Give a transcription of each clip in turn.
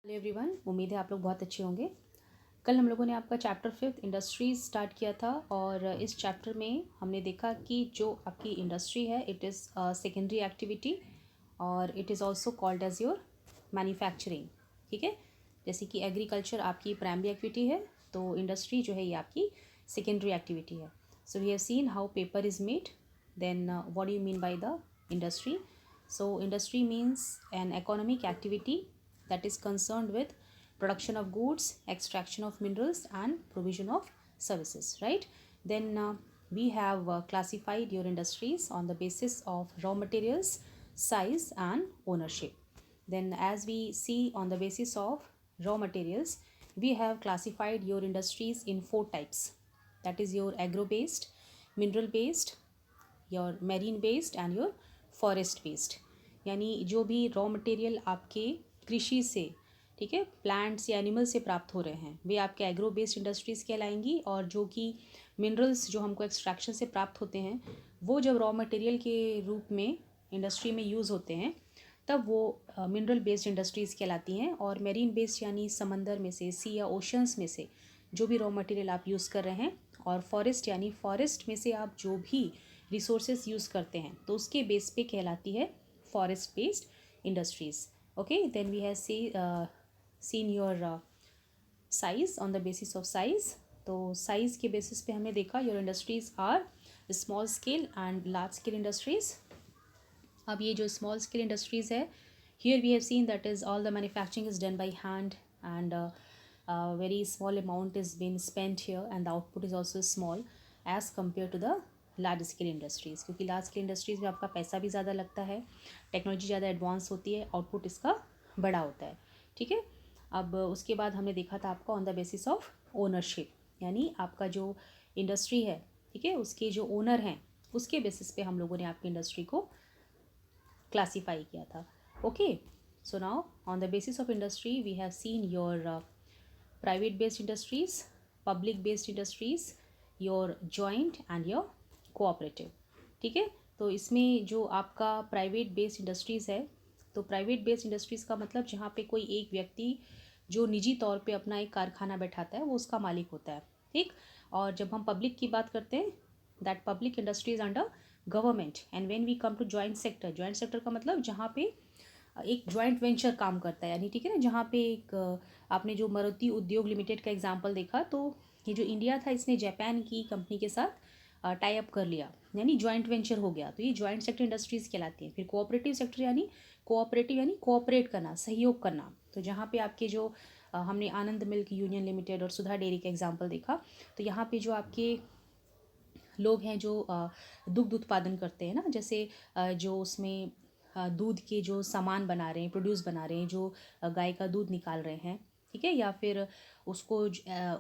Hello everyone, उम्मीद है आप लोग बहुत अच्छे होंगे। कल हम लोगों ने आपका चैप्टर 5 इंडस्ट्रीज स्टार्ट किया था और इस चैप्टर में हमने देखा कि जो आपकी इंडस्ट्री है इट इज़ सेकेंडरी एक्टिविटी और it is also called as your manufacturing. ठीक है, जैसे कि एग्रीकल्चर आपकी प्राइमरी एक्टिविटी है तो इंडस्ट्री जो है ये आपकी सेकेंडरी एक्टिविटी है। So we have seen how paper is made, then what do you mean by the industry. So industry means an economic activity that is concerned with production of goods, extraction of minerals and provision of services, right? Then we have classified your industries on the basis of raw materials, size and ownership. Then as we see on the basis of raw materials, we have classified your industries in 4 types. That is your agro based, mineral based, your marine based and your forest based. यानी जो भी raw material आपके कृषि से, ठीक है, plants या animal से प्राप्त हो रहे हैं वे आपके एग्रो बेस्ड इंडस्ट्रीज़ कहलाएंगी, और जो कि मिनरल्स जो हमको एक्सट्रैक्शन से प्राप्त होते हैं वो जब रॉ मटेरियल के रूप में इंडस्ट्री में यूज़ होते हैं तब वो मिनरल बेस्ड इंडस्ट्रीज़ कहलाती हैं। और मेरीन बेस्ड यानी समंदर में से, सी या ओशंस में से जो भी रॉ मटेरियल आप यूज़ कर रहे हैं, और फॉरेस्ट यानी फॉरेस्ट में से आप जो भी रिसोर्सेज यूज़ करते हैं तो उसके बेस पे कहलाती है forest based industries. Okay, then we have seen your size on the basis of size. तो साइज़ के बेसिस पे हमने देखा your industries are small scale and large scale industries. अब ये जो स्मॉल स्केल इंडस्ट्रीज़ है, here we have seen that is all the manufacturing is done by hand and very small amount is being spent here and the output is also small as compared to the large scale industries, क्योंकि large scale industries में आपका पैसा भी ज़्यादा लगता है, technology ज़्यादा advance होती है, आउटपुट इसका बड़ा होता है। ठीक है, अब उसके बाद हमने देखा था आपका on the basis of ownership, यानी आपका जो इंडस्ट्री है, ठीक है, उसके जो ओनर हैं उसके बेसिस पे हम लोगों ने आपकी इंडस्ट्री को क्लासीफाई किया था। Okay, so now on the basis of industry we have seen your private based industries, public based industries, your joint and your cooperative. ठीक है, तो इसमें जो आपका प्राइवेट बेस्ड इंडस्ट्रीज़ है, तो प्राइवेट बेस्ड इंडस्ट्रीज़ का मतलब जहाँ पे कोई एक व्यक्ति जो निजी तौर पे अपना एक कारखाना बैठाता है वो उसका मालिक होता है। ठीक, और जब हम पब्लिक की बात करते हैं that public industries under government. And when we come to joint sector, joint sector का मतलब जहाँ पे एक जॉइंट वेंचर काम करता है, यानी ठीक है ना, जहाँ पे एक आपने जो मारुति उद्योग लिमिटेड का एग्जांपल देखा, तो ये जो इंडिया था इसने जापान की कंपनी के साथ टाई अप कर लिया, यानी जॉइंट वेंचर हो गया, तो ये जॉइंट सेक्टर इंडस्ट्रीज़ कहलाती हैं। फिर कोऑपरेटिव सेक्टर यानी कोऑपरेटिव यानी कोऑपरेट करना, सहयोग करना, तो जहाँ पे आपके जो हमने आनंद मिल्क यूनियन लिमिटेड और सुधा डेयरी का एग्जांपल देखा, तो यहाँ पे जो आपके लोग हैं जो दुग्ध उत्पादन करते हैं ना, जैसे जो उसमें दूध के जो सामान बना रहे हैं, प्रोड्यूस बना रहे हैं, जो गाय का दूध निकाल रहे हैं, ठीक है, या फिर उसको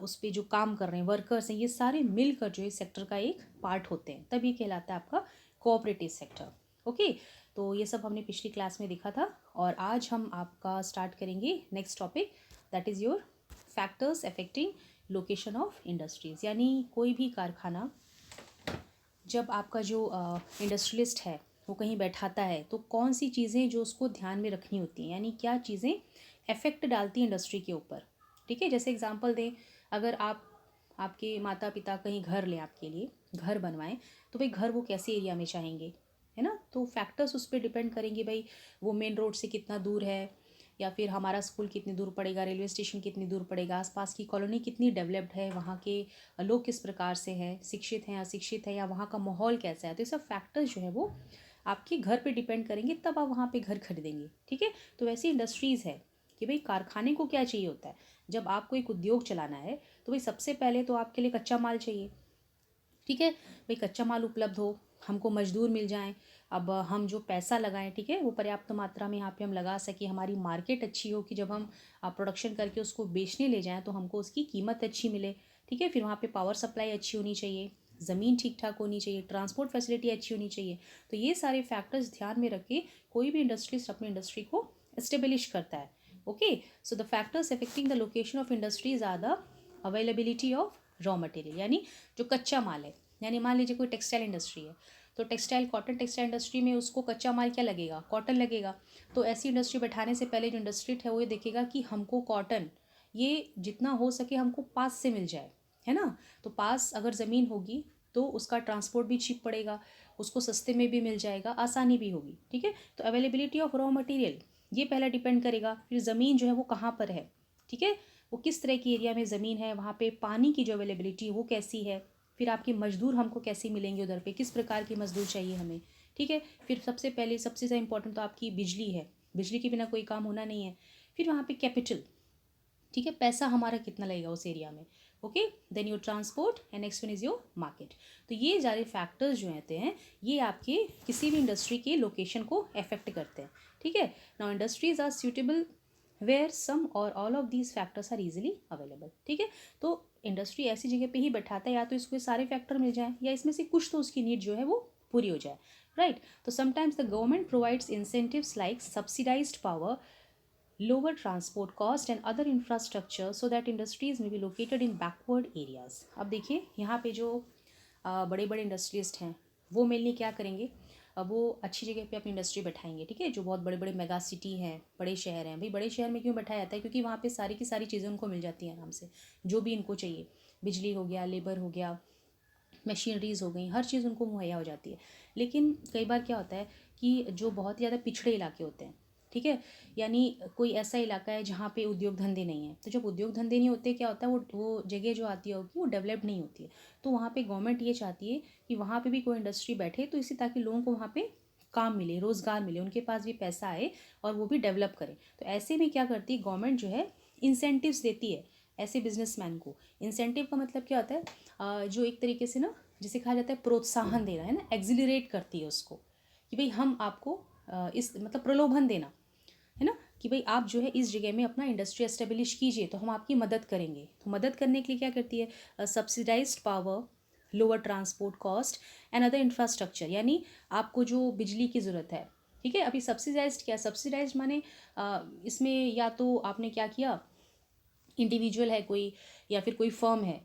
उस पर जो काम कर रहे हैं वर्कर्स हैं, ये सारे मिलकर जो इस सेक्टर का एक पार्ट होते हैं, तब ये कहलाता है आपका कोऑपरेटिव सेक्टर। ओके, तो ये सब हमने पिछली क्लास में देखा था, और आज हम आपका स्टार्ट करेंगे next topic, that is your factors affecting location of industries. यानी कोई भी कारखाना जब आपका जो इंडस्ट्रियलिस्ट है वो कहीं बैठाता है तो कौन सी चीज़ें जो उसको ध्यान में रखनी होती हैं, यानी क्या चीज़ें इफ़ेक्ट डालती हैं इंडस्ट्री के ऊपर। ठीक है, जैसे एग्जांपल दें, अगर आपके माता पिता कहीं घर लें, आपके लिए घर बनवाएं, तो भाई घर वो कैसे एरिया में चाहेंगे, है ना, तो फैक्टर्स उस पर डिपेंड करेंगे, भाई वो मेन रोड से कितना दूर है, या फिर हमारा स्कूल कितनी दूर पड़ेगा, रेलवे स्टेशन कितनी दूर पड़ेगा, आसपास की कॉलोनी कितनी डेवलप्ड है, वहाँ के लोग किस प्रकार से हैं, शिक्षित हैं अशिक्षित है, या वहाँ का माहौल कैसा है, तो ये सब फैक्टर्स जो है वो आपके घर पे डिपेंड करेंगे, तब आप वहाँ पे घर खरीदेंगे। ठीक है, तो वैसी इंडस्ट्रीज़ है कि भाई कारखाने को क्या चाहिए होता है, जब आपको एक उद्योग चलाना है तो भाई सबसे पहले तो आपके लिए कच्चा माल चाहिए। ठीक है, भाई कच्चा माल उपलब्ध हो, हमको मजदूर मिल जाएं, अब हम जो पैसा लगाएं, ठीक है, वो पर्याप्त मात्रा में यहाँ पे हम लगा सकें, हमारी मार्केट अच्छी हो कि जब हम प्रोडक्शन करके उसको बेचने ले जाएं तो हमको उसकी कीमत अच्छी मिले। ठीक है, फिर वहाँ पे पावर सप्लाई अच्छी होनी चाहिए, ज़मीन ठीक ठाक होनी चाहिए, ट्रांसपोर्ट फैसिलिटी अच्छी होनी चाहिए। तो ये सारे फैक्टर्स ध्यान में रख के कोई भी इंडस्ट्रीज अपनी इंडस्ट्री को इस्टेब्लिश करता है। Okay, so the factors affecting the location of industries are the availability of raw material, यानी जो कच्चा माल है, यानी मान लीजिए कोई टेक्सटाइल इंडस्ट्री है तो टेक्सटाइल कॉटन टेक्सटाइल इंडस्ट्री में उसको कच्चा माल क्या लगेगा, कॉटन लगेगा। तो ऐसी इंडस्ट्री बैठाने से पहले जो इंडस्ट्री है वो ये देखेगा कि हमको कॉटन ये जितना हो सके हमको पास से मिल जाए, है ना। तो पास अगर ज़मीन होगी तो उसका ट्रांसपोर्ट भी चीप पड़ेगा, उसको सस्ते में भी मिल जाएगा, आसानी भी होगी, ठीक है। तो अवेलेबिलिटी ऑफ रॉ मटेरियल ये पहला डिपेंड करेगा। फिर ज़मीन जो है वो कहाँ पर है, ठीक है, वो किस तरह की एरिया में ज़मीन है, वहाँ पे पानी की जो अवेलेबिलिटी वो कैसी है। फिर आपके मजदूर हमको कैसे मिलेंगे उधर पे, किस प्रकार की मजदूर चाहिए हमें, ठीक है। फिर सबसे पहले सबसे ज़्यादा इंपॉर्टेंट तो आपकी बिजली है, बिजली के बिना कोई काम होना नहीं है। फिर वहाँ पे कैपिटल, ठीक है, पैसा हमारा कितना लगेगा उस एरिया में, okay. Then your transport and next one is your market. तो ये सारे फैक्टर्स जो रहते हैं ये आपके किसी भी इंडस्ट्री के लोकेशन को अफेक्ट करते हैं, ठीक है। Now industries are suitable where some और all of these factors are easily available, ठीक है। तो इंडस्ट्री ऐसी जगह पे ही बैठाता है या तो इसको सारे फैक्टर मिल जाए या इसमें से कुछ तो उसकी नीड जो है वो पूरी हो जाए, राइट। तो sometimes the government provides incentives like subsidised power, lower transport cost and other infrastructure so that industries may be located in backward areas। अब देखिए यहाँ पे जो बड़े बड़े इंडस्ट्रियस्ट हैं वो मेनली क्या करेंगे, अब वो अच्छी जगह पे अपनी इंडस्ट्री बैठाएंगे, ठीक है। जो बहुत बड़े बड़े मेगा सिटी हैं, बड़े शहर हैं, भाई बड़े शहर में क्यों बैठाया जाता है, क्योंकि वहाँ पे सारी की सारी चीज़ें उनको मिल जाती हैं आराम से, जो भी इनको चाहिए, बिजली हो गया, लेबर हो गया, मशीनरीज हो गई, हर चीज़ उनको मुहैया हो जाती है। लेकिन कई बार क्या होता है कि जो बहुत ज़्यादा पिछड़े इलाके होते हैं, ठीक है, यानी कोई ऐसा इलाका है जहाँ पे उद्योग धंधे नहीं हैं, तो जब उद्योग धंधे नहीं होते क्या होता है वो जगह जो आती होगी वो डेवलप नहीं होती है। तो वहाँ पे गवर्नमेंट ये चाहती है कि वहाँ पे भी कोई इंडस्ट्री बैठे, तो इसी ताकि लोगों को वहाँ पे काम मिले, रोज़गार मिले, उनके पास भी पैसा आए और वो भी डेवलप करें। तो ऐसे में क्या करती है गवर्नमेंट जो है इंसेंटिव्स देती है ऐसे बिजनेसमैन को। इंसेंटिव का मतलब क्या होता है, जो एक तरीके से ना जिसे कहा जाता है प्रोत्साहन देना, है ना, एक्सिलरेट करती है उसको कि भाई हम आपको इस मतलब प्रलोभन देना, है ना, कि भाई आप जो है इस जगह में अपना इंडस्ट्री एस्टेब्लिश कीजिए तो हम आपकी मदद करेंगे। तो मदद करने के लिए क्या करती है, subsidised power, lower transport cost and other infrastructure, यानी आपको जो बिजली की ज़रूरत है, ठीक है। अभी सब्सिडाइज्ड क्या, सब्सिडाइज्ड माने इसमें या तो आपने क्या किया, इंडिविजुअल है कोई या फिर कोई फर्म है,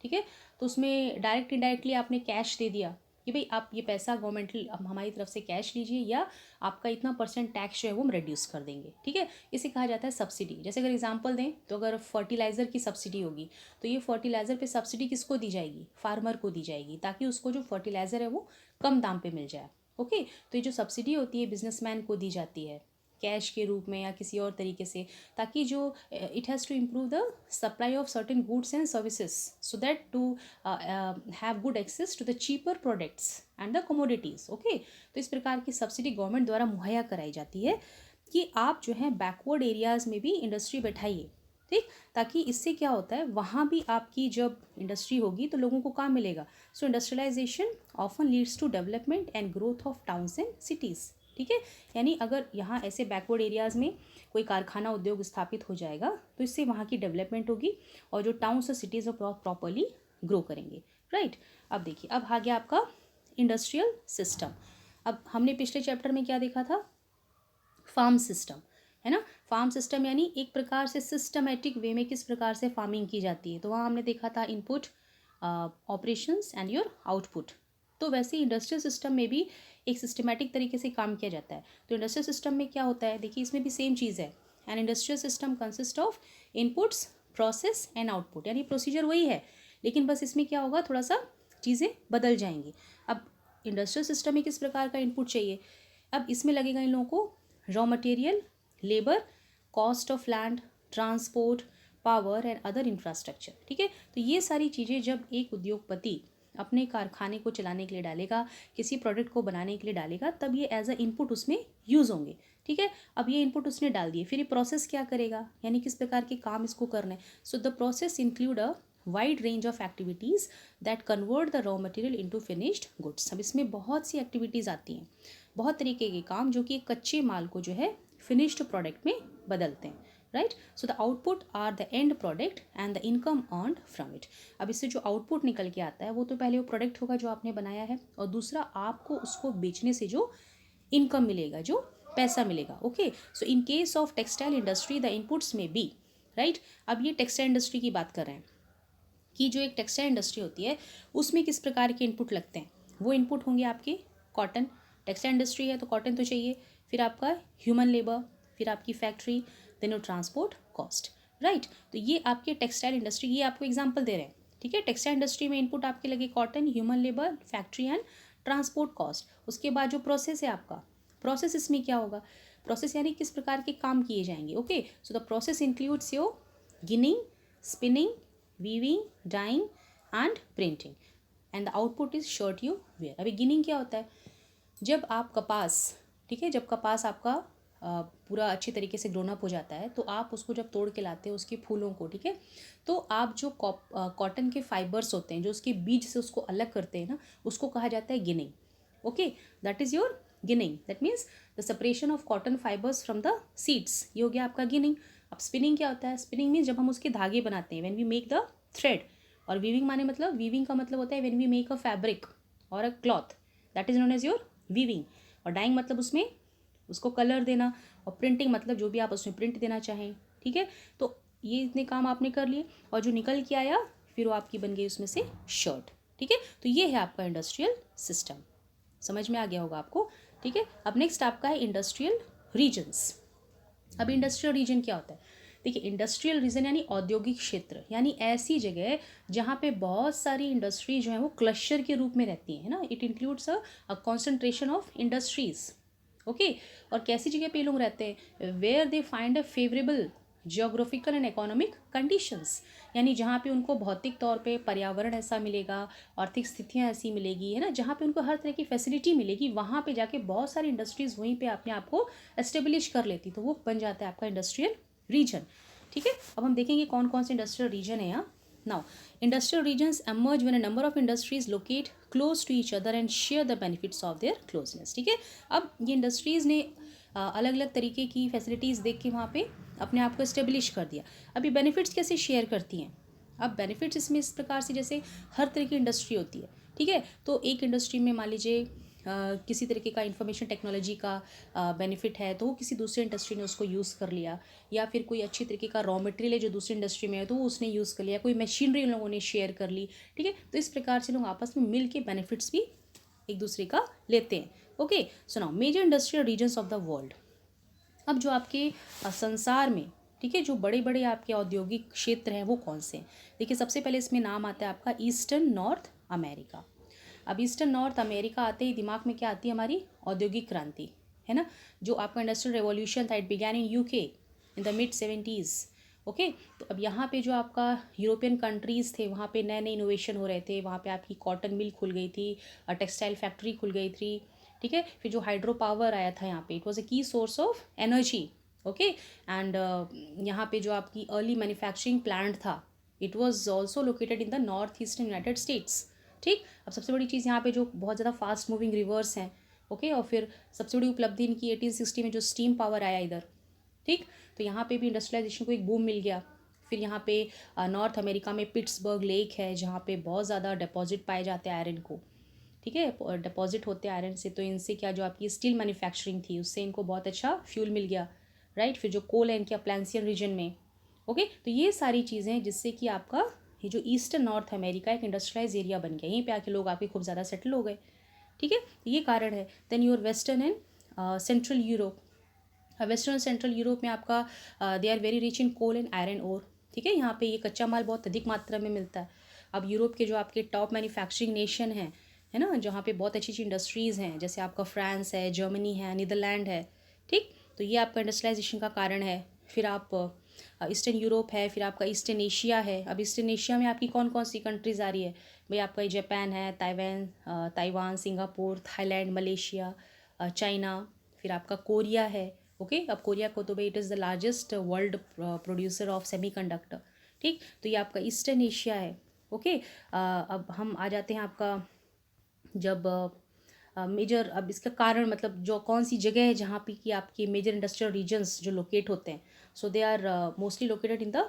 ठीक है, तो उसमें डायरेक्ट इनडायरेक्टली आपने कैश दे दिया कि भाई आप ये पैसा गवर्नमेंट हमारी तरफ से कैश लीजिए या आपका इतना परसेंट टैक्स जो है वो हम रिड्यूस कर देंगे, ठीक है। इसे कहा जाता है सब्सिडी। जैसे अगर एग्जांपल दें तो अगर फर्टिलाइज़र की सब्सिडी होगी तो ये फर्टिलाइज़र पे सब्सिडी किसको दी जाएगी, फार्मर को दी जाएगी, ताकि उसको जो फर्टिलाइज़र है वो कम दाम पे मिल जाए, ओके। तो ये जो सब्सिडी होती है बिजनेसमैन को दी जाती है कैश के रूप में या किसी और तरीके से, ताकि जो it has to improve the supply of certain goods and services so that to have good access to the cheaper products and the commodities, okay. तो इस प्रकार की सब्सिडी गवर्नमेंट द्वारा मुहैया कराई जाती है कि आप जो है बैकवर्ड एरियाज़ में भी इंडस्ट्री बैठाइए, ठीक, ताकि इससे क्या होता है वहाँ भी आपकी जब इंडस्ट्री होगी तो लोगों को काम मिलेगा। So industrialisation often leads to development and growth of towns and cities, ठीक है। यानी अगर यहाँ ऐसे बैकवर्ड एरियाज़ में कोई कारखाना उद्योग स्थापित हो जाएगा तो इससे वहाँ की डेवलपमेंट होगी और जो टाउन्स और सिटीज़ प्रॉपरली ग्रो करेंगे, राइट। अब देखिए अब आ गया आपका इंडस्ट्रियल सिस्टम। अब हमने पिछले चैप्टर में क्या देखा था, फार्म सिस्टम, है ना। फार्म सिस्टम यानी एक प्रकार से सिस्टमेटिक वे में किस प्रकार से फार्मिंग की जाती है। तो वहाँ हमने देखा था input, operations and your output. तो वैसे इंडस्ट्रियल सिस्टम में भी एक सिस्टमेटिक तरीके से काम किया जाता है। तो इंडस्ट्रियल सिस्टम में क्या होता है, देखिए इसमें भी सेम चीज़ है। An industrial system consist of inputs, process and output, यानी प्रोसीजर वही है लेकिन बस इसमें क्या होगा थोड़ा सा चीज़ें बदल जाएंगी। अब इंडस्ट्रियल सिस्टम में किस प्रकार का इनपुट चाहिए, अब इसमें लगेगा इन लोगों को raw material, labour, cost of land, transport, power and other infrastructure, ठीक है। तो ये सारी चीज़ें जब एक उद्योगपति अपने कारखाने को चलाने के लिए डालेगा, किसी प्रोडक्ट को बनाने के लिए डालेगा, तब ये एज अ इनपुट उसमें यूज़ होंगे, ठीक है। अब ये इनपुट उसने डाल दिए, फिर ये प्रोसेस क्या करेगा, यानी किस प्रकार के काम इसको करना है। सो the process include a wide range of activities that convert the raw material into finished goods. अब इसमें बहुत सी एक्टिविटीज़ आती हैं, बहुत तरीके के काम जो कि कच्चे माल को जो है फिनिश्ड प्रोडक्ट में बदलते हैं, right. So the output are the end product and the income earned from it. अब इससे जो आउटपुट निकल के आता है वो तो पहले वो प्रोडक्ट होगा जो आपने बनाया है, और दूसरा आपको उसको बेचने से जो इनकम मिलेगा, जो पैसा मिलेगा, okay. So in case of textile industry the inputs में बी, राइट। अब ये टेक्सटाइल इंडस्ट्री की बात कर रहे हैं कि जो एक टेक्सटाइल इंडस्ट्री होती है उसमें किस प्रकार के इनपुट लगते हैं। वो इनपुट होंगे आपके कॉटन, टेक्सटाइल इंडस्ट्री है तो कॉटन तो चाहिए, फिर आपका ह्यूमन लेबर, फिर आपकी factory, then your transport cost, right. तो ये आपके टेक्सटाइल इंडस्ट्री, ये आपको एग्जाम्पल दे रहे हैं, ठीक है। टेक्सटाइल इंडस्ट्री में इनपुट आपके लगे cotton, human labour, factory and transport cost. उसके बाद जो प्रोसेस है आपका, प्रोसेस इसमें क्या होगा, प्रोसेस यानी किस प्रकार के काम किए जाएंगे, okay. So the process includes your ginning, spinning, weaving, dyeing and printing and the output is shirt you wear. अभी गिनिंग क्या होता है, जब आप कपास, ठीक है, जब कपास आपका पूरा अच्छी तरीके से ग्रोन अप हो जाता है तो आप उसको जब तोड़ के लाते हैं उसके फूलों को, ठीक है, तो आप जो कॉटन के फाइबर्स होते हैं जो उसके बीज से उसको अलग करते हैं ना, उसको कहा जाता है ginning, okay. That is your ginning, that means the separation of cotton fibres from the seeds, ये हो गया आपका गिनिंग। अब स्पिनिंग क्या होता है, स्पिनिंग मीन्स जब हम उसके धागे बनाते हैं, when we make the thread. और वीविंग माने मतलब, वीविंग का मतलब होता है when we make a fabric और a cloth, that is known as your weaving. और डाइंग मतलब उसमें उसको कलर देना, और प्रिंटिंग मतलब जो भी आप उसमें प्रिंट देना चाहें, ठीक है। तो ये इतने काम आपने कर लिए, और जो निकल के आया फिर वो आपकी बन गई उसमें से शर्ट, ठीक है। तो ये है आपका इंडस्ट्रियल सिस्टम, समझ में आ गया होगा आपको, ठीक है। अब नेक्स्ट आपका है इंडस्ट्रियल रीजन्स। अब इंडस्ट्रियल रीजन क्या होता है, देखिए इंडस्ट्रियल रीजन यानी औद्योगिक क्षेत्र, यानी ऐसी जगह जहाँ पे बहुत सारी इंडस्ट्री जो है वो क्लस्टर के रूप में रहती है ना, it includes a concentration of industries, okay. और कैसी जगह पे लोग रहते हैं, where they find a favourable geographical and economic conditions, यानी जहाँ पे उनको भौतिक तौर पे पर्यावरण ऐसा मिलेगा, आर्थिक स्थितियाँ ऐसी मिलेगी, है ना, जहाँ पे उनको हर तरह की फैसिलिटी मिलेगी, वहाँ पे जाके बहुत सारी इंडस्ट्रीज़ वहीं पे अपने आप को एस्टेब्लिश कर लेती, तो वो बन जाता है आपका इंडस्ट्रियल रीजन, ठीक है। अब हम देखेंगे कौन कौन से इंडस्ट्रियल रीजन है यहाँ। Now industrial regions emerge when a number of industries locate close to each other and share the benefits of their closeness, ठीक है। अब ये इंडस्ट्रीज़ ने अलग अलग तरीके की फैसिलिटीज़ देख के वहाँ पे अपने आप को इस्टेब्लिश कर दिया। अभी बेनिफिट्स कैसे शेयर करती हैं, अब बेनिफिट्स इसमें इस प्रकार से, जैसे हर तरह की इंडस्ट्री होती है, ठीक है। तो एक इंडस्ट्री में मान लीजिए किसी तरीके का इंफॉर्मेशन टेक्नोलॉजी का बेनिफिट है तो वो किसी दूसरी इंडस्ट्री ने उसको यूज़ कर लिया, या फिर कोई अच्छी तरीके का रॉ मटेरियल है जो दूसरी इंडस्ट्री में है तो वो उसने यूज़ कर लिया, कोई मशीनरी उन लोगों ने शेयर कर ली, ठीक है। तो इस प्रकार से लोग आपस में मिल के बेनिफिट्स भी एक दूसरे का लेते हैं, okay. So now major industrial regions of the world. अब जो आपके संसार में, ठीक है, जो बड़े बड़े आपके औद्योगिक क्षेत्र हैं वो कौन से हैं, देखिए सबसे पहले इसमें नाम आता है आपका ईस्टर्न नॉर्थ अमेरिका। अब ईस्टर्न नॉर्थ अमेरिका आते ही दिमाग में क्या आती है, हमारी औद्योगिक क्रांति, है ना, जो आपका इंडस्ट्रियल रेवोल्यूशन था, it began in UK in the mid 70s, okay. तो अब यहाँ पे जो आपका यूरोपियन कंट्रीज़ थे वहाँ पे नए नए इनोवेशन हो रहे थे, वहाँ पे आपकी कॉटन मिल खुल गई थी, टेक्सटाइल फैक्ट्री खुल गई थी, ठीक है। फिर जो हाइड्रो पावर आया था यहाँ पे, इट वॉज अ की source of energy, okay. And यहाँ पे जो आपकी अर्ली मैन्युफैक्चरिंग प्लांट था, it was also located in the north eastern United states, ठीक। अब सबसे बड़ी चीज़ यहाँ पे जो बहुत ज़्यादा फास्ट मूविंग रिवर्स हैं, ओके। और फिर सबसे बड़ी उपलब्धि इनकी 1860 में जो स्टीम पावर आया इधर, ठीक। तो यहाँ पे भी इंडस्ट्रियलाइजेशन को एक बूम मिल गया। फिर यहाँ पे नॉर्थ अमेरिका में पिट्सबर्ग लेक है जहाँ पे बहुत ज़्यादा डिपॉजिट पाए जाते हैं आयरन को, ठीक है, डिपॉजिट होते हैं आयरन से, तो इनसे क्या जो आपकी स्टील मैन्युफैक्चरिंग थी उससे इनको बहुत अच्छा फ्यूल मिल गया, राइट। फिर जो कोल है इनके अप्लायंसियन रीजन में, ओके। तो ये सारी चीज़ें हैं जिससे कि आपका ये जो ईस्टर्न नॉर्थ अमेरिका एक इंडस्ट्रियलाइज एरिया बन गया, यहीं पे आके लोग आपके खूब ज़्यादा सेटल हो गए, ठीक है, ये कारण है। Then your western and central Europe. Western और सेंट्रल यूरोप में आपका they are very rich in coal and iron ore, ठीक है, यहाँ पे ये कच्चा माल बहुत अधिक मात्रा में मिलता है। अब यूरोप के जो आपके टॉप मैन्युफैक्चरिंग नेशन हैं, है ना, जहाँ पे बहुत अच्छी अच्छी इंडस्ट्रीज़ हैं, जैसे आपका फ्रांस है, जर्मनी है, नीदरलैंड है, ठीक। तो ये आपका इंडस्ट्रियलाइजेशन का कारण है। फिर आप ईस्टर्न यूरोप है, फिर आपका ईस्टर्न एशिया है। अब ईस्टर्न एशिया में आपकी कौन कौन सी कंट्रीज़ आ रही है भाई, आपका जापान है, Taiwan, Singapore, Thailand, Malaysia, China, फिर आपका कोरिया है, ओके। अब कोरिया को तो भाई it is the largest world producer of semiconductor, ठीक। तो ये आपका ईस्टर्न एशिया है, ओके। अब हम आ जाते हैं आपका जब मेजर, अब इसका कारण मतलब जो कौन सी जगह है जहाँ पे कि आपके मेजर इंडस्ट्रियल रीजन्स जो लोकेट होते हैं, so they are mostly located in the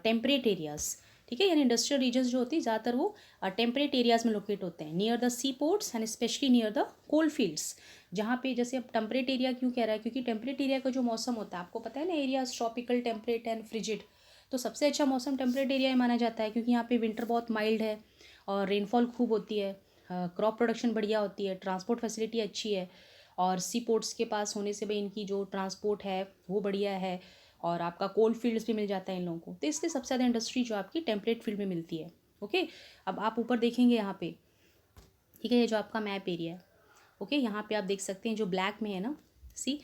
temperate areas, ठीक है। यानी इंडस्ट्रियल रीजन्स जो होती है ज़्यादातर वो टेम्परेट एरियाज़ में लोकेट होते हैं, near the sea ports and specially near the coal fields, जहाँ पे जैसे अब टेम्परेट एरिया क्यों कह रहा है, क्योंकि टेम्परेट एरिया का जो मौसम होता है आपको पता है ना, area tropical, temperate and frigid. तो सबसे अच्छा मौसम टेम्परेट एरिया में माना जाता है क्योंकि यहाँ पे विंटर बहुत माइल्ड है और रेनफॉल खूब होती है, क्रॉप प्रोडक्शन बढ़िया होती है, ट्रांसपोर्ट फैसिलिटी अच्छी है, और सी पोर्ट्स के पास होने से भाई इनकी जो ट्रांसपोर्ट है वो बढ़िया है, और आपका कोल फील्ड्स भी मिल जाता है इन लोगों को। तो इसलिए सबसे ज़्यादा इंडस्ट्री जो आपकी टेम्परेट फील्ड में मिलती है। ओके, अब आप ऊपर देखेंगे यहाँ पे, ठीक है, ये जो आपका मैप एरिया है, ओके, यहाँ पे आप देख सकते हैं जो ब्लैक में है ना, see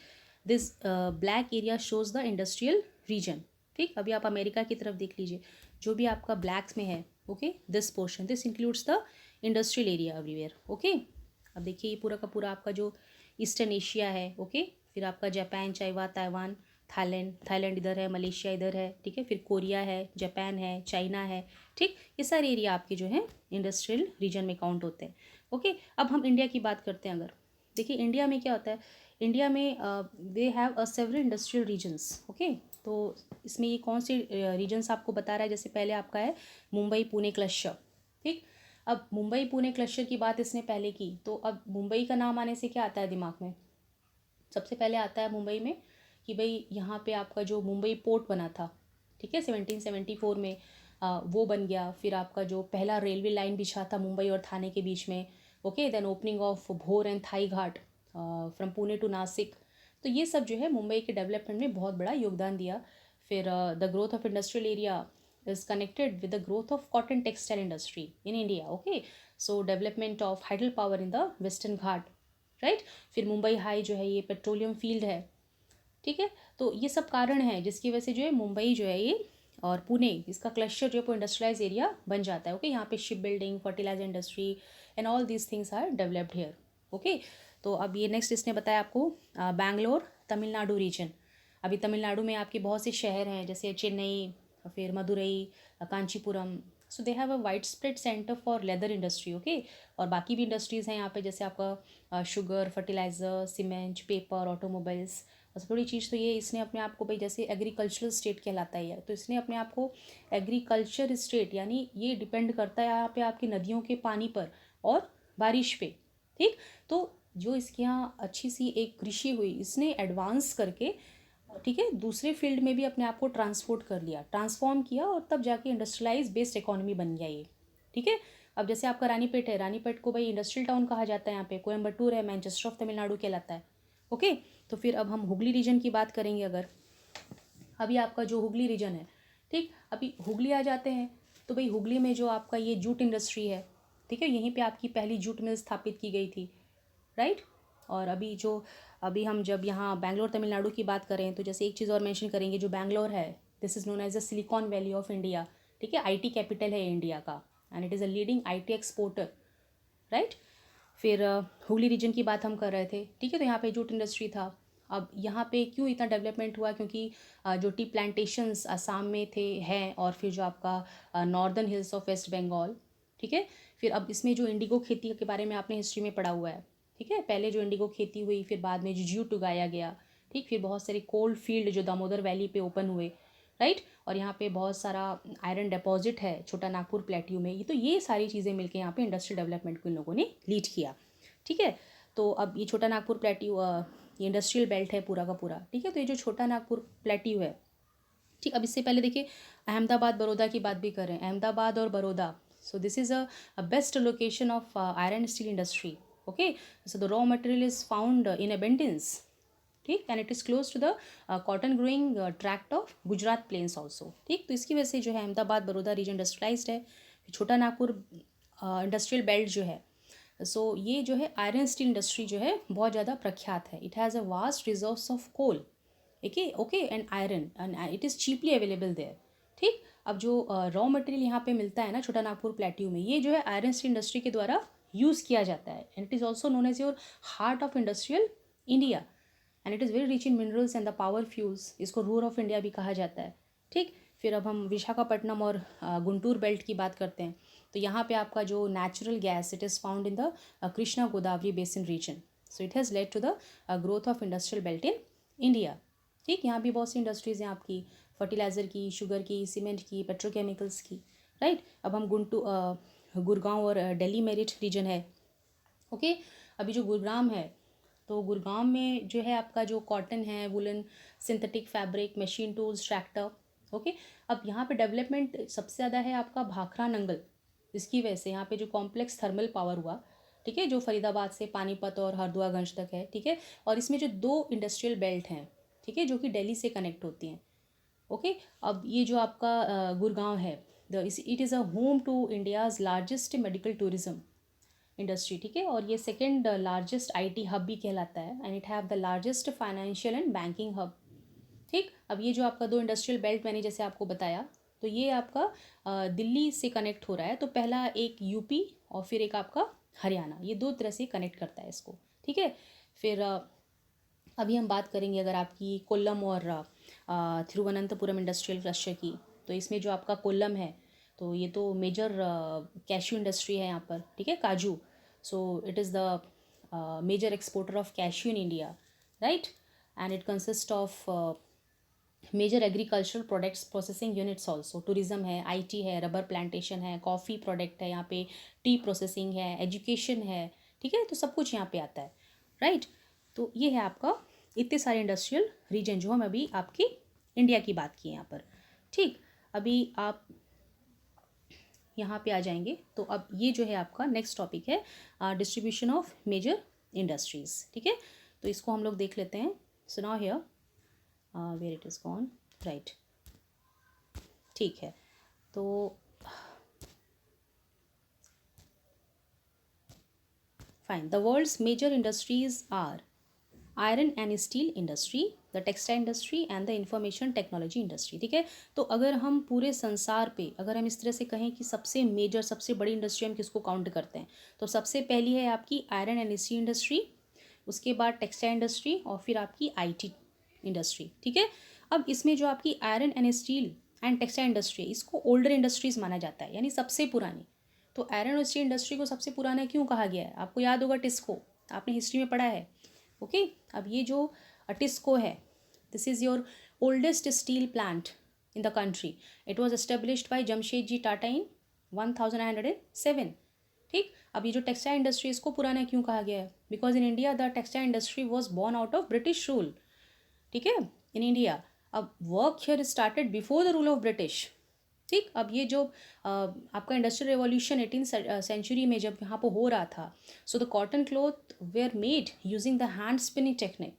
this black area shows the industrial region. ठीक, अभी आप अमेरिका की तरफ देख लीजिए, जो भी आपका ब्लैक्स में है, okay, this portion, this includes the industrial area everywhere. Okay, अब देखिए ये पूरा का पूरा आपका जो ईस्टर्न एशिया है, ओके, फिर आपका जापान, ताइवान, थाईलैंड इधर है, मलेशिया इधर है, ठीक है, फिर कोरिया है, जापान है, चाइना है, ठीक, ये सारे एरिया आपके जो है इंडस्ट्रियल रीजन में काउंट होते हैं। ओके, अब हम इंडिया की बात करते हैं। अगर देखिए इंडिया में क्या होता है, इंडिया में they have a several industrial regions. Okay, तो इसमें ये कौन से रीजन्स आपको बता रहा है, जैसे पहले आपका है मुंबई पुणे क्लस्टर। ठीक, अब मुंबई पुणे क्लस्टर की बात इसने पहले की, तो अब मुंबई का नाम आने से क्या आता है दिमाग में, सबसे पहले आता है मुंबई में कि भाई यहाँ पे आपका जो मुंबई पोर्ट बना था, ठीक है, 1774 में वो बन गया। फिर आपका जो पहला रेलवे लाइन बिछा था मुंबई और थाने के बीच में, okay, then opening of Bhor and Thal Ghat from Pune to Nashik. तो ये सब जो है मुंबई के डेवलपमेंट में बहुत बड़ा योगदान दिया। फिर the growth of industrial area is connected with the growth of cotton textile industry in India. Okay, so development of hydropower in the Western Ghat, right. फिर मुंबई हाई जो है ये पेट्रोलियम फील्ड है, ठीक है। तो ये सब कारण है जिसकी वजह से जो है मुंबई जो है ये और पुणे, इसका क्लस्टर जो है इंडस्ट्रियलाइज एरिया बन जाता है। ओके, यहाँ पे ship building, fertilizer industry and all these things are developed here. Okay, तो अब ये नेक्स्ट इसने बताया आपको बैंगलोर तमिलनाडु रीजन। अभी तमिलनाडु में आपके बहुत से शहर हैं, जैसे चेन्नई, फिर Madurai, Kanchipuram. So they have a wide spread centre for leather industry. Okay, और बाकी भी इंडस्ट्रीज़ हैं यहाँ पे, जैसे आपका sugar, fertiliser, cement, paper, automobiles. सबसे बड़ी चीज़ तो ये, इसने अपने आप को भाई जैसे एग्रीकल्चरल स्टेट कहलाता है, तो इसने अपने आप को एग्रीकल्चर स्टेट, यानी ये डिपेंड करता है यहाँ पे आपकी नदियों के पानी पर और बारिश पे। ठीक, तो जो इसके यहाँ अच्छी सी एक कृषि हुई, इसने एडवांस करके, ठीक है, दूसरे फील्ड में भी अपने आप को ट्रांसपोर्ट कर लिया, ट्रांसफॉर्म किया, और तब जाके इंडस्ट्रियलाइज बेस्ड इकोनॉमी बन गया ये। ठीक है, अब जैसे आपका रानीपेट है, रानीपेट को भाई इंडस्ट्रियल टाउन कहा जाता है, यहाँ पे कोयम्बटूर है, मैनचेस्टर ऑफ तमिलनाडु कहलाता है। ओके, तो फिर अब हम हुगली रीजन की बात करेंगे। अगर अभी आपका जो हुगली रीजन है, ठीक, अभी हुगली आ जाते हैं, तो भाई हुगली में जो आपका ये जूट इंडस्ट्री है, ठीक है, यहीं पे आपकी पहली जूट मिल स्थापित की गई थी, राइट। और अभी हम जब यहाँ बैंगलोर तमिलनाडु की बात करें, तो जैसे एक चीज़ और मेंशन करेंगे, जो बैंगलोर है, this is known as the Silicon Valley of India. ठीक है, आईटी कैपिटल है इंडिया का, and it is a leading IT exporter, right. फिर हुगली रीजन की बात हम कर रहे थे, ठीक है, तो यहाँ पे जूट इंडस्ट्री था। अब यहाँ पे क्यों इतना डेवलपमेंट हुआ, क्योंकि जो टी प्लांटेशंस असम में थे हैं, और फिर जो आपका northern hills of West Bengal, ठीक है। फिर अब इसमें जो इंडिगो खेती के बारे में आपने हिस्ट्री में पढ़ा हुआ है, ठीक है, पहले जो इंडिगो खेती हुई, फिर बाद में जो जूट उगाया गया, ठीक, फिर बहुत सारे कोल फील्ड जो दामोदर वैली पे ओपन हुए, राइट। और यहाँ पे बहुत सारा आयरन डिपॉजिट है छोटा नागपुर प्लेट्यू में। ये सारी चीज़ें मिलकर यहाँ पे इंडस्ट्रियल डेवलपमेंट को इन लोगों ने लीड किया, ठीक है। तो अब ये छोटा नागपुर प्लेट्यू ये इंडस्ट्रियल बेल्ट है पूरा का पूरा, ठीक है। तो ये जो छोटा नागपुर प्लेट्यू है, ठीक, अब इससे पहले देखिए अहमदाबाद बड़ौदा की बात भी करें, अहमदाबाद और Baroda, so this is a best location of iron steel industry. Okay, so the raw material is found in abundance, ठीक, and it is close to the cotton growing tract of Gujarat plains also. ठीक, तो इसकी वजह से जो है Ahmedabad Baroda reason industrialised है। छोटा नागपुर इंडस्ट्रियल बेल्ट जो है, सो ये जो है आयरन स्टील इंडस्ट्री जो है बहुत ज़्यादा प्रख्यात है। It has a vast reserves of coal, okay and iron, and it is cheaply available there. ठीक, अब जो रॉ मटेरियल यहाँ पे मिलता है ना छोटा नागपुर प्लेट्यू में, ये जो है आयरन स्टील इंडस्ट्री के द्वारा यूज़ किया जाता है, and it is also known as your heart of industrial India, and it is very rich in minerals and the power fuels. इसको रूर ऑफ इंडिया भी कहा जाता है। ठीक, फिर अब हम विशाखापट्टनम और गुंटूर बेल्ट की बात करते हैं, तो यहाँ पे आपका जो natural gas, it is found in the Krishna Godavari basin region, so it has led to the growth of industrial belt in India. ठीक, यहाँ भी बहुत सी इंडस्ट्रीज़ हैं आपकी, फर्टिलाइज़र की, शुगर की, सीमेंट की, पेट्रोकेमिकल्स की, राइट। अब हम गुड़गांव और दिल्ली मेरिट रीजन है। ओके, अभी जो गुरुग्राम है, तो गुरुग्राम में जो है आपका जो कॉटन है, woollen, synthetic fabric, machine tools, tractor. Okay, अब यहाँ पे डेवलपमेंट सबसे ज़्यादा है आपका भाखरा नंगल, इसकी वजह से यहाँ पे जो कॉम्प्लेक्स थर्मल पावर हुआ, ठीक है, जो फरीदाबाद से पानीपत और हरदुआगंज तक है, ठीक है। और इसमें जो 2 इंडस्ट्रियल बेल्ट हैं, ठीक है, जो कि दिल्ली से कनेक्ट होती हैं। ओके, अब ये जो आपका गुड़गांव है, it is a home to India's largest medical tourism industry, ठीक है। और ये सेकेंड लार्जेस्ट आईटी हब भी कहलाता है, and it have the largest financial and banking hub, ठीक। अब ये जो आपका 2 इंडस्ट्रियल बेल्ट मैंने जैसे आपको बताया, तो ये आपका दिल्ली से कनेक्ट हो रहा है। तो पहला एक यूपी और फिर एक आपका हरियाणा, ये 2 तरह से कनेक्ट करता है इसको, ठीक है। फिर अभी हम बात करेंगे अगर आपकी कोल्लम और थिरुवनंतपुरम इंडस्ट्रियल क्लस्टर की। तो इसमें जो आपका कोल्लम है, तो ये तो मेजर कैश्यू इंडस्ट्री है यहाँ पर, ठीक है, काजू। So it is the major exporter of cashew in India, right. And it consist of major agricultural products processing units also, tourism है, आईटी है, रबर प्लांटेशन है, कॉफ़ी प्रोडक्ट है यहाँ पे, टी प्रोसेसिंग है, एजुकेशन है, ठीक है। तो सब कुछ यहाँ पे आता है, राइट। तो ये है आपका इतने सारे इंडस्ट्रियल रीजन जो हम अभी आपकी इंडिया की बात की यहाँ पर, ठीक। अभी आप यहाँ पे आ जाएंगे, तो अब ये जो है आपका नेक्स्ट टॉपिक है डिस्ट्रीब्यूशन ऑफ मेजर इंडस्ट्रीज़, ठीक है। तो इसको हम लोग देख लेते हैं। So now here where it is gone, right, ठीक है। तो fine, the world's major industries are iron and steel industry, the textile industry and the information technology industry, ठीक है। तो अगर हम पूरे संसार पे अगर हम इस तरह से कहें कि सबसे मेजर सबसे बड़ी इंडस्ट्री हम किसको काउंट करते हैं, तो सबसे पहली है आपकी आयरन एंड स्टील इंडस्ट्री, उसके बाद टेक्सटाइल इंडस्ट्री और फिर आपकी आईटी इंडस्ट्री, ठीक है। अब इसमें जो आपकी iron and steel and textile industry है, इसको ओल्डर इंडस्ट्रीज माना जाता है, यानी सबसे पुरानी। तो आयरन और स्टील इंडस्ट्री को सबसे पुराना क्यों कहा गया है? आपको याद होगा टिस्को, आपने हिस्ट्री में पढ़ा है, ओके। अब ये जो टिस्को है, this is your oldest steel plant in the country. It was established by Jamshedji Tata in 1907, ठीक। अब ये जो टेक्सटाइल इंडस्ट्री, इसको पुराना क्यों कहा गया है? Because in India the textile industry was born out of British rule, ठीक है, इन इंडिया। अब work here started before the rule of British, ठीक। अब ये जो आपका इंडस्ट्रियल रेवोल्यूशन 18th सेंचुरी में जब यहाँ पर हो रहा था, so the cotton cloth were made using the hand spinning technique,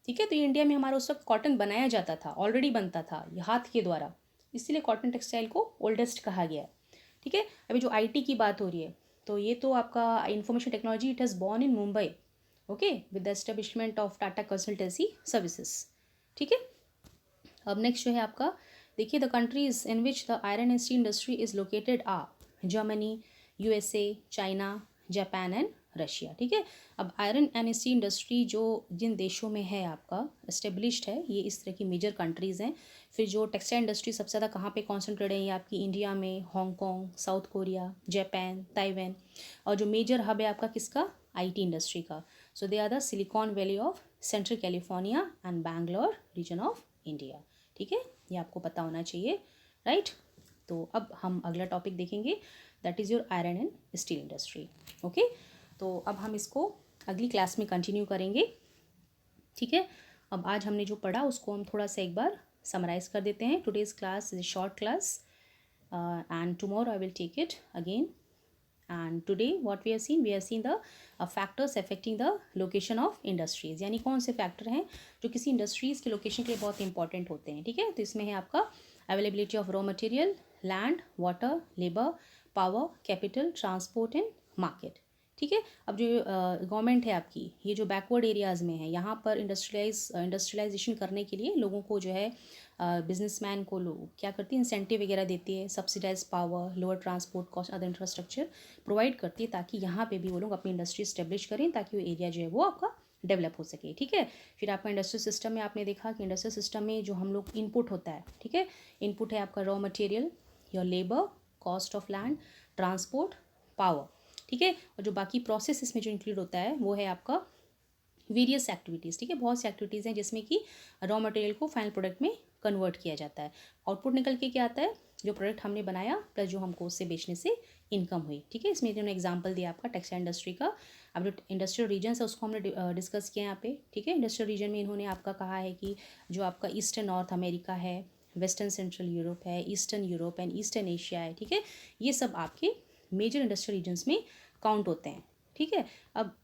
ठीक है। तो इंडिया में हमारा उस वक्त कॉटन बनाया जाता था, ऑलरेडी बनता था ये हाथ के द्वारा, इसीलिए कॉटन टेक्सटाइल को ओल्डेस्ट कहा गया है, ठीक है। अभी जो आईटी की बात हो रही है, तो ये तो आपका information technology, it has born in Mumbai, okay, with the establishment of Tata Consultancy Services, ठीक है। अब नेक्स्ट जो है आपका, देखिए, the countries in which the iron and steel industry is located are Germany, USA, China, Japan and Russia, ठीक है। अब आयरन एंड स्टील इंडस्ट्री जो जिन देशों में है आपका एस्टेब्लिश्ड है, ये इस तरह की मेजर कंट्रीज़ हैं। फिर जो टेक्सटाइल इंडस्ट्री सबसे ज़्यादा कहाँ पे कॉन्सेंट्रेट है, ये आपकी इंडिया में Hong Kong, South Korea, Japan, Taiwan. और जो मेजर हब है आपका किसका? आईटी इंडस्ट्री का। So they are the Silicon Valley of central California and Bangalore region of India, ठीक है। ये आपको पता होना चाहिए, राइट। तो अब हम अगला टॉपिक देखेंगे, that is your iron and steel industry, okay. तो अब हम इसको अगली क्लास में कंटिन्यू करेंगे, ठीक है। अब आज हमने जो पढ़ा उसको हम थोड़ा सा एक बार समराइज़ कर देते हैं। Today's class is a short class and tomorrow I will take it again. And today what we have seen the factors affecting the location of industries, यानी कौन से फैक्टर हैं जो किसी इंडस्ट्रीज़ के लोकेशन के लिए बहुत इंपॉर्टेंट होते हैं, ठीक है। तो इसमें है आपका availability of raw material, land, water, labour, power, capital, transport and market, ठीक है। अब जो गवर्नमेंट है आपकी, ये जो बैकवर्ड एरियाज़ में है, यहाँ पर इंडस्ट्रियलाइजेशन करने के लिए लोगों को जो है बिजनेसमैन को लोग क्या करती है, इंसेंटिव वगैरह देती है, subsidise power, lower transport cost, other infrastructure provide करती है, ताकि यहाँ पे भी वो लोग अपनी इंडस्ट्री स्टेब्लिश करें, ताकि वो एरिया जो है वो आपका डेवलप हो सके, ठीक है। फिर आपका इंडस्ट्रियल सिस्टम में आपने देखा कि इंडस्ट्रियल सिस्टम में जो हम लोग इनपुट होता है, ठीक है, इनपुट है आपका raw material, your labour, cost of land, transport, power, ठीक है। और जो बाकी प्रोसेस इसमें जो इंक्लूड होता है वो है आपका वेरियस एक्टिविटीज़, ठीक है। बहुत सी एक्टिविटीज़ हैं जिसमें कि रॉ मटेरियल को फाइनल प्रोडक्ट में कन्वर्ट किया जाता है। आउटपुट निकल के क्या आता है, जो प्रोडक्ट हमने बनाया प्लस जो हमको उससे बेचने से इनकम हुई, ठीक है। इसमें इन्होंने एग्जांपल दिया आपका टेक्सटाइल इंडस्ट्री का। अब जो इंडस्ट्रियल रीजन है उसको हमने डिस्कस किया यहाँ पे, ठीक है। इंडस्ट्रियल रीजन में इन्होंने आपका कहा है कि जो आपका ईस्टर्न नॉर्थ अमेरिका है, वेस्टर्न सेंट्रल यूरोप है, eastern Europe and eastern Asia है, ठीक है। ये सब आपके मेजर इंडस्ट्रियल रीजन्स में काउंट होते हैं, ठीक है। अब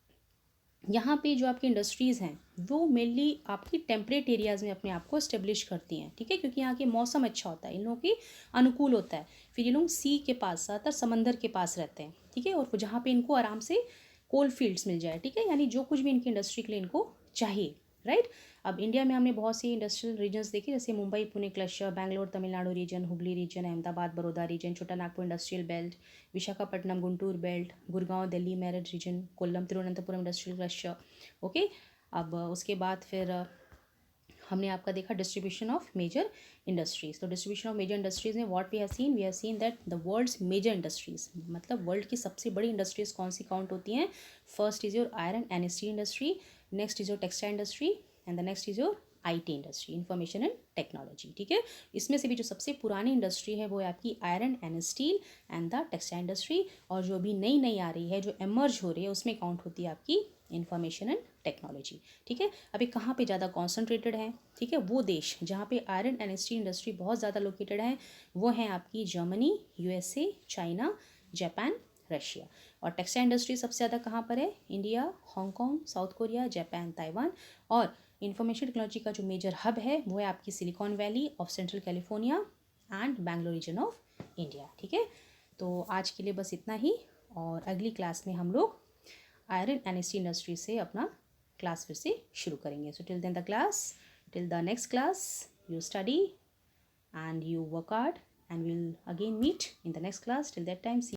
यहाँ पे जो आपकी इंडस्ट्रीज़ हैं वो मेनली आपकी टेम्परेट एरियाज़ में अपने आप को इस्टेब्लिश करती हैं, ठीक है, क्योंकि यहाँ के मौसम अच्छा होता है, इन लोगों की अनुकूल होता है। फिर ये लोग सी के पास, ज़्यादातर समंदर के पास रहते हैं, ठीक है, और जहाँ पे इनको आराम से कोल फील्ड्स मिल जाए, ठीक है, यानी जो कुछ भी इनकी इंडस्ट्री के लिए इनको चाहिए, राइट। अब इंडिया में हमने बहुत सी इंडस्ट्रियल रीजन्स देखे, जैसे Mumbai Pune cluster, Bangalore Tamil Nadu region, Hugli region, Ahmedabad Baroda region, Chota Nagpur industrial belt, Visakhapatnam Guntur belt, Gurgaon Delhi Meerut region, Kollam Thiruvananthapuram industrial cluster. Okay, अब उसके बाद फिर हमने आपका देखा डिस्ट्रीब्यूशन ऑफ मेजर इंडस्ट्रीज। तो डिस्ट्रीब्यूशन ऑफ मेजर इंडस्ट्रीज में what we have seen that the world's major industries, मतलब वर्ल्ड की सबसे बड़ी इंडस्ट्रीज कौन सी काउंट होती हैं। First is your iron and steel industry, next is your textile industry, and the next is your IT industry, information and technology, ठीक है। इसमें से भी जो सबसे पुरानी इंडस्ट्री है वो है आपकी iron and steel and the textile industry, और जो अभी नई नई आ रही है, जो एमर्ज हो रही है, उसमें काउंट होती है आपकी इंफॉर्मेशन एंड टेक्नोलॉजी, ठीक है। अभी कहाँ पे ज़्यादा कॉन्सेंट्रेटेड है, ठीक है, वो देश जहाँ पे आयरन एंड स्टील इंडस्ट्री बहुत ज़्यादा लोकेटेड है वो हैं आपकी Germany, USA, China, Japan, Russia. और टेक्सटाइल इंडस्ट्री सबसे ज़्यादा कहाँ पर है, India, Hong Kong, South Korea, Japan, Taiwan. और इंफॉर्मेशन टेक्नोलॉजी का जो मेजर हब है वो है आपकी Silicon Valley of central California and Bangalore region of India, ठीक है। तो आज के लिए बस इतना ही, और अगली क्लास में हम लोग आयरन एंड स्टील इंडस्ट्री से अपना क्लास फिर से शुरू करेंगे। So till then the class, till the next class, you study and you work hard, and we'll again meet in the next class. Till that time, see